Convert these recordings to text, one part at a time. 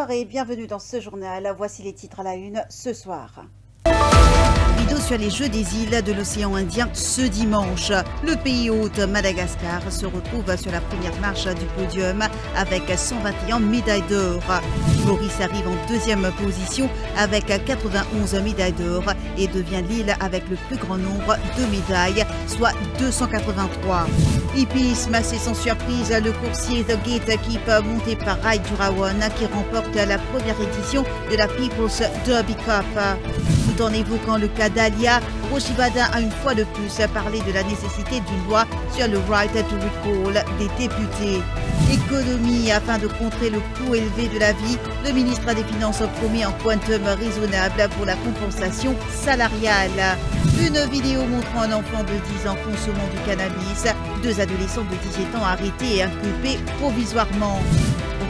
Bonsoir et bienvenue dans ce journal. Voici les titres à la une ce soir. Vidéo sur les Jeux des îles de l'océan Indien ce dimanche. Le pays hôte Madagascar se retrouve sur la première marche du podium avec 121 médailles d'or. Maurice arrive en deuxième position avec 91 médailles d'or et devient l'île avec le plus grand nombre de médailles, soit 283. Hippisme, c'est sans surprise le coursier The Gatekeeper monté par Rai Jurawan qui remporte la première édition de la People's Derby Cup. Tout en évoquant le cas d'Alia, Rochibada a une fois de plus parlé de la nécessité d'une loi sur le right to recall des députés. Économie, afin de contrer le coût élevé de la vie, le ministre des Finances promet un quantum raisonnable pour la compensation salariale. Une vidéo montrant un enfant de 10 ans consommant du cannabis, 2 adolescents de 17 ans arrêtés et inculpés provisoirement.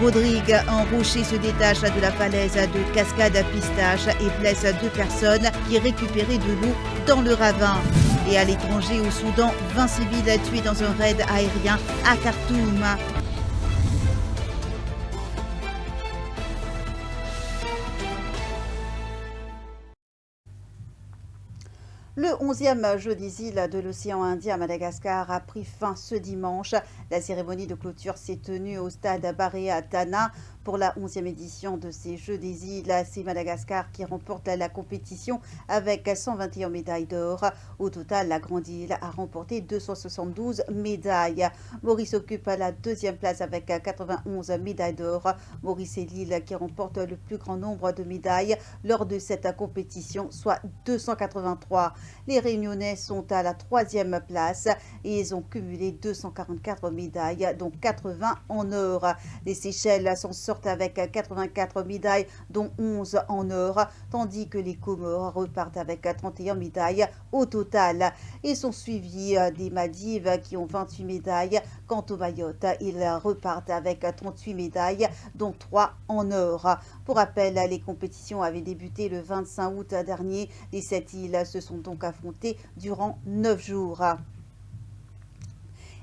Rodrigue, un rocher se détache de la falaise de Cascade Pistache et blesse 2 personnes qui récupéraient de l'eau dans le ravin. Et à l'étranger, au Soudan, 20 civils tués dans un raid aérien à Khartoum. Le 11e jeu des îles de l'océan Indien à Madagascar a pris fin ce dimanche. La cérémonie de clôture s'est tenue au stade Barea Tana. Pour la 11e édition de ces Jeux des îles, c'est Madagascar qui remporte la compétition avec 121 médailles d'or. Au total, la grande île a remporté 272 médailles. Maurice occupe la 2e place avec 91 médailles d'or. Maurice est l'île qui remporte le plus grand nombre de médailles lors de cette compétition, soit 283. Les Réunionnais sont à la 3e place et ils ont cumulé 244 médailles, dont 80 en or. Les Seychelles s'en sortent avec 84 médailles, dont 11 en or, tandis que les Comores repartent avec 31 médailles au total. Ils sont suivis des Maldives qui ont 28 médailles. Quant aux Mayotte, ils repartent avec 38 médailles, dont 3 en or. Pour rappel, les compétitions avaient débuté le 25 août dernier. Les 7 îles se sont donc affrontées durant 9 jours.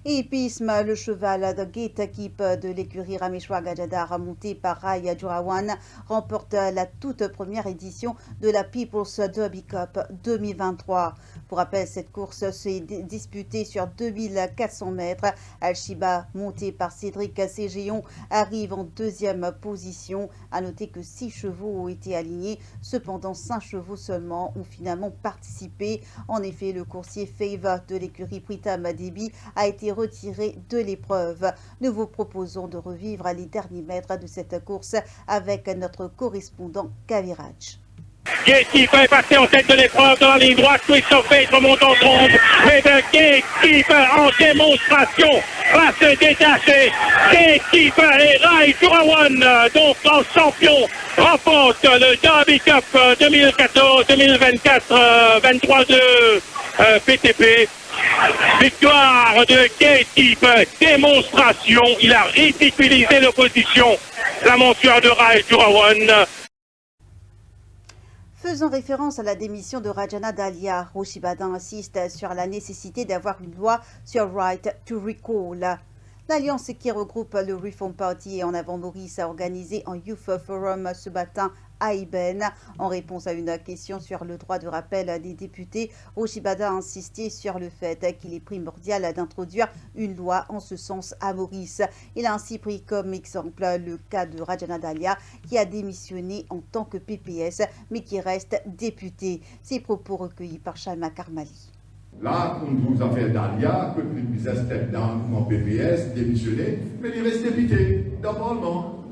Hippisme, le cheval de Gatekeeper de l'écurie Rameshwar Gajadhar monté par Rai Jurawan remporte la toute première édition de la People's Derby Cup 2023. Pour rappel, cette course s'est disputée sur 2400 mètres. Al-Shiba, monté par Cédric Ségéon, arrive en 2e position. À noter que 6 chevaux ont été alignés. Cependant, 5 chevaux seulement ont finalement participé. En effet, le coursier Fave de l'écurie Pritam Debi a été retiré de l'épreuve. Nous vous proposons de revivre les derniers mètres de cette course avec notre correspondant Kaviraj. Gatekeeper est passé en tête de l'épreuve dans la ligne droite. Christophe Faith remonte en trombe. Mais de Gatekeeper en démonstration va se détacher. Gatekeeper et Rai Jurawan, donc en champion, remporte le Derby Cup 2014-2024 23 PTP. Victoire de Gatekeeper, démonstration. Il a ridiculisé l'opposition. La monture de Rai Jurawan. Faisant référence à la démission de Rajana Dalia, Rochibada insiste sur la nécessité d'avoir une loi sur Right to Recall. L'alliance qui regroupe le Reform Party et En Avant Maurice a organisé un Youth Forum ce matin à Iben. En réponse à une question sur le droit de rappel des députés, Rochibada a insisté sur le fait qu'il est primordial d'introduire une loi en ce sens à Maurice. Il a ainsi pris comme exemple le cas de Rajana Dalia qui a démissionné en tant que PPS mais qui reste député. Ces propos recueillis par Shaima Karmali. Là, on nous a fait Dalia, que le business step down en PPS, démissionné, mais il reste député dans le Parlement.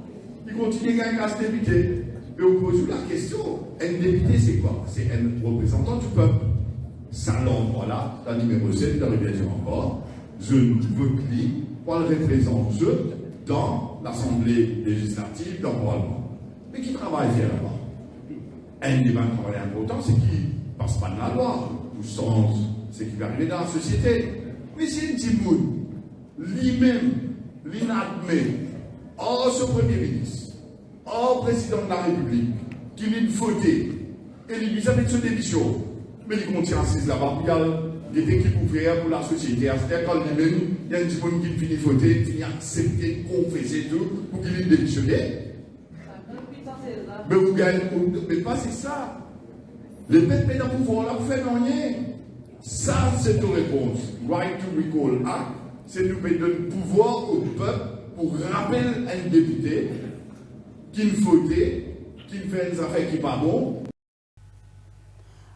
Il continue à être député. Et on pose la question, un député c'est quoi? C'est un représentant du peuple. Ça l'endroit là, la numéro 7 de la révision encore, je veux qu'il pour le représenter dans l'Assemblée législative, dans le Parlement. Mais qui travaille là-bas? Un des travail important, c'est qu'il ne passe pas de la loi, au sens, c'est qu'il va arriver dans la société. Mais c'est une petite moune, lui-même, l'inadmet, ce Premier ministre, président de la République, qui vient de voter, et il vise avec sa démission, mais il contient assise là-bas, il y a des équipes ouvrières pour la société. C'est-à-dire quand lui-même, il y a un petit monde qui finit de voter, qui finit d'accepter, confesser tout, pour qu'il ait démissionné. Mais vous gagnez, mais pas c'est ça. Les peuples dans le pouvoir, là, fait rien. Ça, c'est ta réponse. Right to Recall Act, c'est nous donner le pouvoir au peuple pour rappeler un député qui ne fautait, qui ne fait des affaires qui ne sont pas bonnes.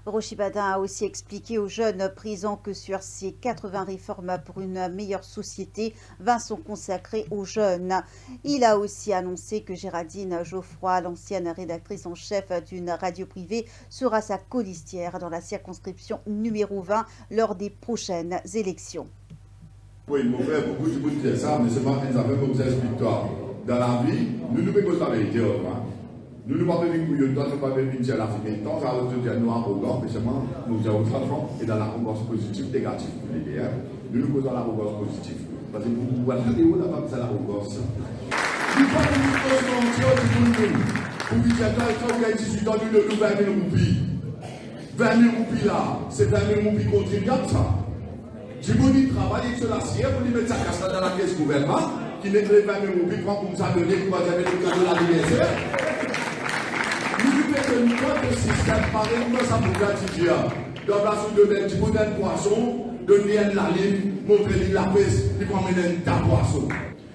Rochi Badin a aussi expliqué aux jeunes prisons que sur ces 80 réformes pour une meilleure société, 20 sont consacrées aux jeunes. Il a aussi annoncé que Géraldine Geoffroy, l'ancienne rédactrice en chef d'une radio privée, sera sa colistière dans la circonscription numéro 20 lors des prochaines élections. Oui, mon frère, beaucoup de monde dit ça, mais c'est pas une affaire comme ça, victoire. Dans la vie, nous nous mettons la vérité. Nous ne pouvons pas venir couillons, nous ne pouvons pas venir à la fin du temps, ça va se dire nous arrogants, mais seulement nous avons franchement et dans l'arrogance positive, négative. Nous nous posons l'arrogance positive. Parce que vous voyez, où n'a pas besoin l'arrogance. Nous ne pouvons pas mentir du monde. Pour vous dire, quand vous avez 18 ans, nous nous 20 000 roupies. 20 000 roupies là, c'est 20 000 roupies contribuables ça. Du monde qui travaille sur la science, pour lui mettre sa casse dans la caisse gouvernement, qui n'est que les 20 000 roupies, prend comme ça donné pour avoir le cadeau de la l'anniversaire. Nous avons un système pareil comme ça pour gratifier. Dans la soupe de mettre du modèle poisson, donner la ligne, montrer la peste, et pour amener un poisson.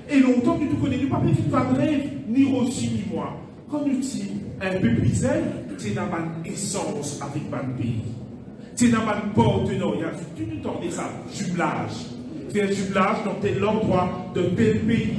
Et longtemps que nous connaissons pas de pas de rêve, ni Rossi ni moi. Quand nous disons un peu plus c'est dans une essence avec un pays. C'est dans un partenariat. Il y a tout le temps ça, jumelage. C'est un jumelage dans tel endroit de tel pays.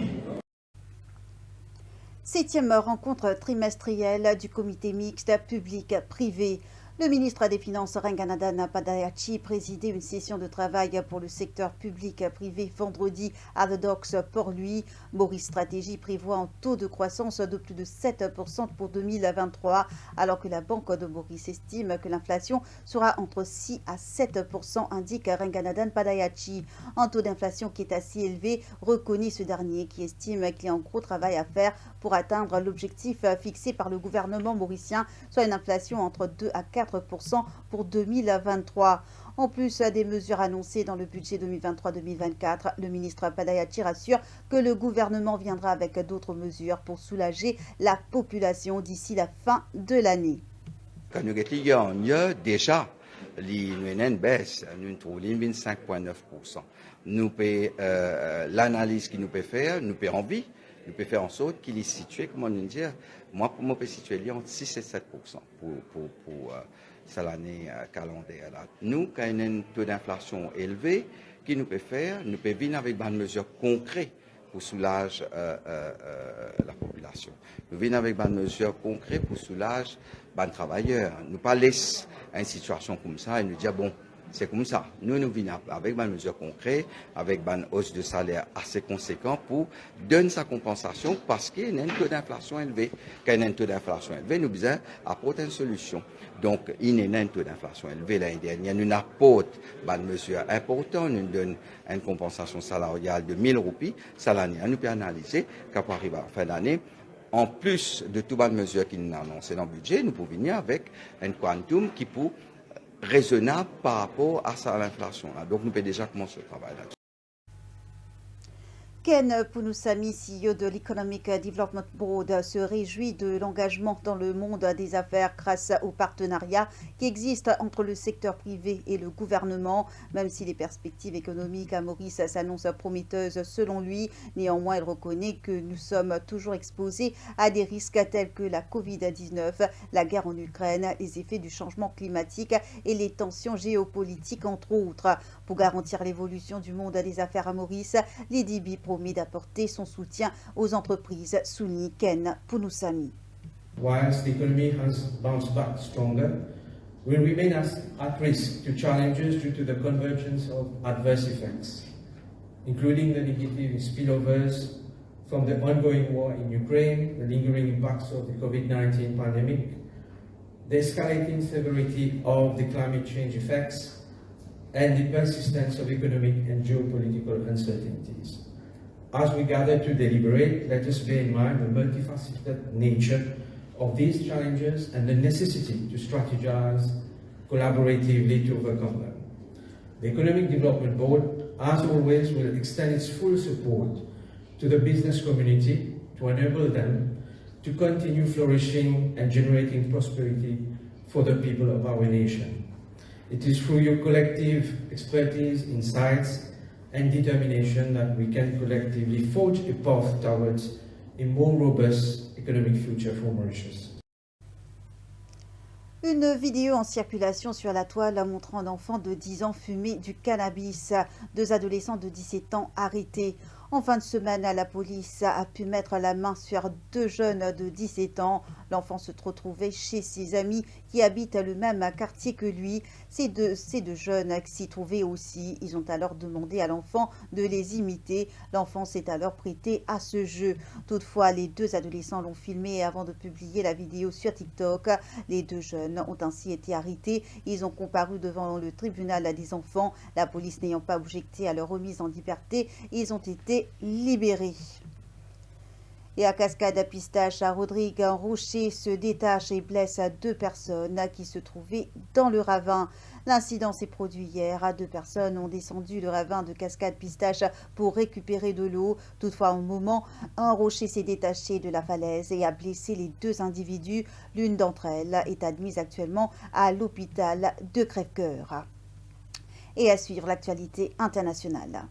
7e rencontre trimestrielle du comité mixte public-privé. Le ministre des Finances, Ranganadan Padayachi, présidait une session de travail pour le secteur public-privé vendredi à The Docks Port-Louis. Maurice Stratégie prévoit un taux de croissance de plus de 7% pour 2023, alors que la Banque de Maurice estime que l'inflation sera entre 6 à 7%, indique Ranganadan Padayachi. Un taux d'inflation qui est assez élevé, reconnaît ce dernier, qui estime qu'il y a un gros travail à faire pour atteindre l'objectif fixé par le gouvernement mauricien, soit une inflation entre 2 à 4% pour 2023. En plus des mesures annoncées dans le budget 2023-2024, le ministre Padayachi rassure que le gouvernement viendra avec d'autres mesures pour soulager la population d'ici la fin de l'année. Quand nous avons déjà une baisse, nous trouvons 5,9%. Nous l'analyse qu'il nous peut faire, nous peut envie. Nous pouvons faire en sorte qu'il est situé, comment nous dire, moi, pour moi, peut situer entre 6 et 7% pour l'année calendaire. Nous, quand on a un taux d'inflation élevé, qui nous peut faire, nous pouvons venir avec des mesures concrètes pour soulager la population. Nous venons avec des mesures concrètes pour soulager les travailleurs. Nous ne pas laisser une situation comme ça et nous dire, bon, c'est comme ça. Nous venons avec des mesures concrètes, avec une hausse de salaire assez conséquente pour donner sa compensation parce qu'il y a un taux d'inflation élevé. Quand il y a un taux d'inflation élevé, nous devons apporter une solution. Donc, il y a un taux d'inflation élevé l'année dernière. Nous apportons des mesures importantes. Nous donnons une compensation salariale de 1 000 roupies. Ça, l'année, nous pouvons analyser qu'après arriver à la fin d'année, en plus de toutes les mesures qui nous ont annoncées dans le budget, nous pouvons venir avec un quantum qui peut raisonnable par rapport à l'inflation. Donc, nous pouvons déjà commencer le travail là-dessus. Ken Pounousami, CEO de l'Economic Development Board, se réjouit de l'engagement dans le monde des affaires grâce au partenariat qui existe entre le secteur privé et le gouvernement. Même si les perspectives économiques à Maurice s'annoncent prometteuses selon lui, néanmoins il reconnaît que nous sommes toujours exposés à des risques tels que la Covid-19, la guerre en Ukraine, les effets du changement climatique et les tensions géopolitiques entre autres. Pour garantir l'évolution du monde des affaires à Maurice, l'EDB promet d'apporter son soutien aux entreprises, souligne Ken Pounousami. Whilst the economy has bounced back stronger, we remain at risk to challenges due to the convergence of adverse effects, including the negative spillovers from the ongoing war in Ukraine, the lingering impacts of the COVID-19 pandemic, the escalating severity of the climate change effects, and the persistence of economic and geopolitical uncertainties. As we gather to deliberate, let us bear in mind the multifaceted nature of these challenges and the necessity to strategize collaboratively to overcome them. The Economic Development Board, as always, will extend its full support to the business community to enable them to continue flourishing and generating prosperity for the people of our nation. It is through your collective expertise, insights, and determination that we can collectively forge a path towards a more robust economic future for Mauritius. Une vidéo en circulation sur la toile montrant un enfant de 10 ans fumer du cannabis. 2 adolescents de 17 ans arrêtés. En fin de semaine, la police a pu mettre la main sur 2 jeunes de 17 ans. L'enfant se retrouvait chez ses amis qui habitent le même quartier que lui. Ces deux jeunes s'y trouvaient aussi. Ils ont alors demandé à l'enfant de les imiter. L'enfant s'est alors prêté à ce jeu. Toutefois, les 2 adolescents l'ont filmé avant de publier la vidéo sur TikTok. Les 2 jeunes ont ainsi été arrêtés. Ils ont comparu devant le tribunal des enfants. La police n'ayant pas objecté à leur remise en liberté, ils ont été libérés. Et à Cascade-Pistache, à Rodrigue, un rocher se détache et blesse 2 personnes qui se trouvaient dans le ravin. L'incident s'est produit hier. 2 personnes ont descendu le ravin de Cascade-Pistache pour récupérer de l'eau. Toutefois, au moment, un rocher s'est détaché de la falaise et a blessé les 2 individus. L'une d'entre elles est admise actuellement à l'hôpital de Crèvecoeur. Et à suivre l'actualité internationale.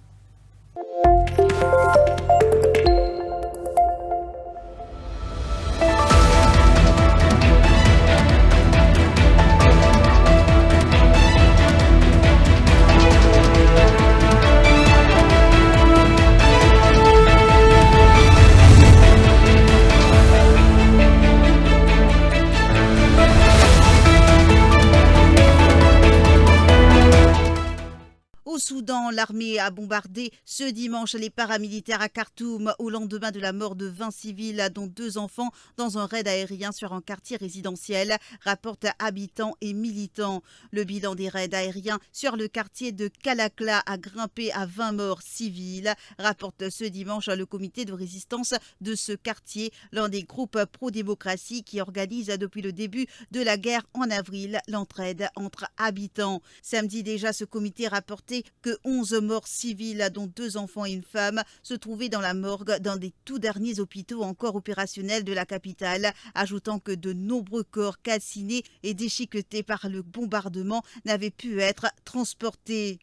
Au Soudan, l'armée a bombardé ce dimanche les paramilitaires à Khartoum au lendemain de la mort de 20 civils, dont 2 enfants, dans un raid aérien sur un quartier résidentiel, rapportent habitants et militants. Le bilan des raids aériens sur le quartier de Kalakla a grimpé à 20 morts civils, rapporte ce dimanche le comité de résistance de ce quartier, l'un des groupes pro-démocratie qui organise depuis le début de la guerre en avril l'entraide entre habitants. Samedi déjà, ce comité rapportait que 11 morts civils, dont 2 enfants et une femme, se trouvaient dans la morgue d'un des tout derniers hôpitaux encore opérationnels de la capitale, ajoutant que de nombreux corps calcinés et déchiquetés par le bombardement n'avaient pu être transportés.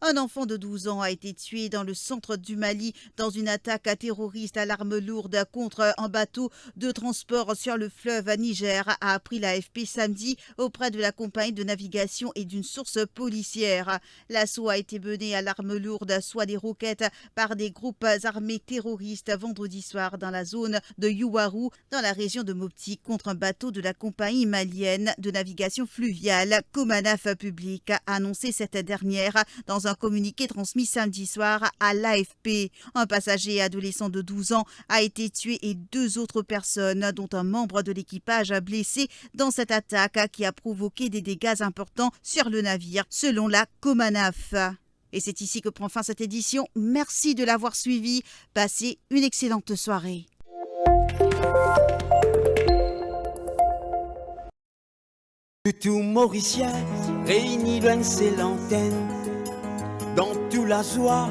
Un enfant de 12 ans a été tué dans le centre du Mali dans une attaque terroriste à l'arme lourde contre un bateau de transport sur le fleuve Niger, a appris l'AFP samedi auprès de la compagnie de navigation et d'une source policière. L'assaut a été mené à l'arme lourde, soit des roquettes, par des groupes armés terroristes vendredi soir dans la zone de Youarou, dans la région de Mopti, contre un bateau de la compagnie malienne de navigation fluviale Comanaf Public, a annoncé cette dernière dans un communiqué transmis samedi soir à l'AFP. Un passager adolescent de 12 ans a été tué et 2 autres personnes, dont un membre de l'équipage blessé dans cette attaque qui a provoqué des dégâts importants sur le navire, selon la Comanaf. Et c'est ici que prend fin cette édition. Merci de l'avoir suivi. Passez une excellente soirée. Tout Mauricien réuni loin ses l'antenne, dans tout la joie,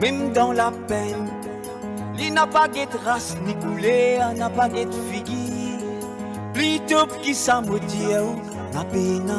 même dans la peine. Il n'a pas de race ni couleur, n'a pas de figure, plutôt qui s'amodie n'a peine.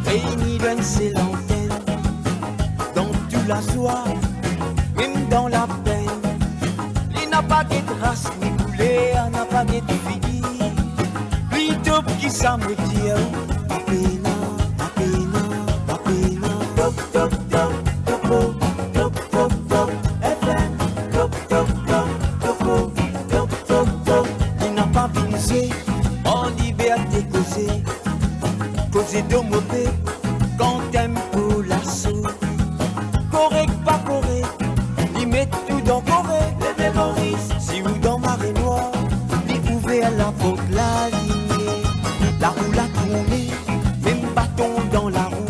Réunis loin ses l'antenne, dans toute la joie, même dans la peine. Il n'a pas de race ni couleur, n'a pas de figure, plutôt qui s'amodie à peine, à peine, à peine. Top, top, top, topo, top, top, top, FM, top, top, top, topo, top, top, top. Il n'a pas visé, en liberté causée. Causer de mauvais, quand t'aimes pour l'assaut. Correct, pas correct, il met tout dans correct. Les mémoristes, si ou dans marée noire, il ouvert la porte, la lignée. La roue l'a tourné, même bâton dans la roue.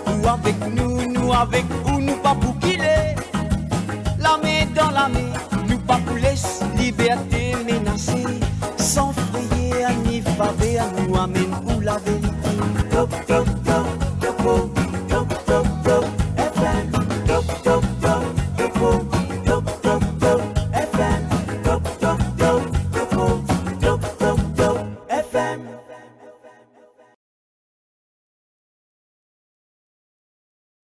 Ou avec nous, nous avec ou nous pas pour qu'il est. la vérité.